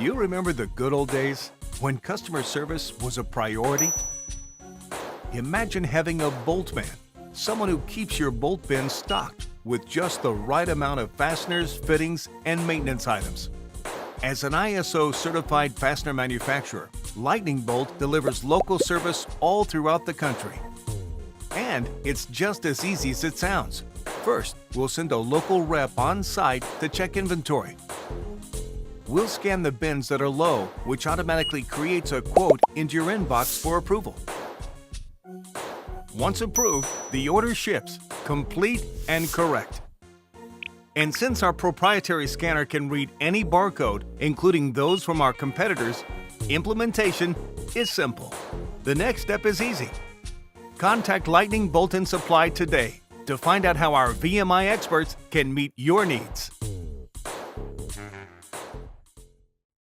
You remember the good old days when customer service was a priority? Imagine having a bolt man, someone who keeps your bolt bin stocked with just the right amount of fasteners, fittings, and maintenance items. As an ISO certified fastener manufacturer, Lightning Bolt delivers local service all throughout the country. And it's just as easy as it sounds. First, we'll send a local rep on site to check inventory. We'll scan the bins that are low, which automatically creates a quote into your inbox for approval. Once approved, the order ships, complete and correct. And since our proprietary scanner can read any barcode, including those from our competitors, implementation is simple. The next step is easy. Contact Lightning Bolt & Supply today to find out how our VMI experts can meet your needs.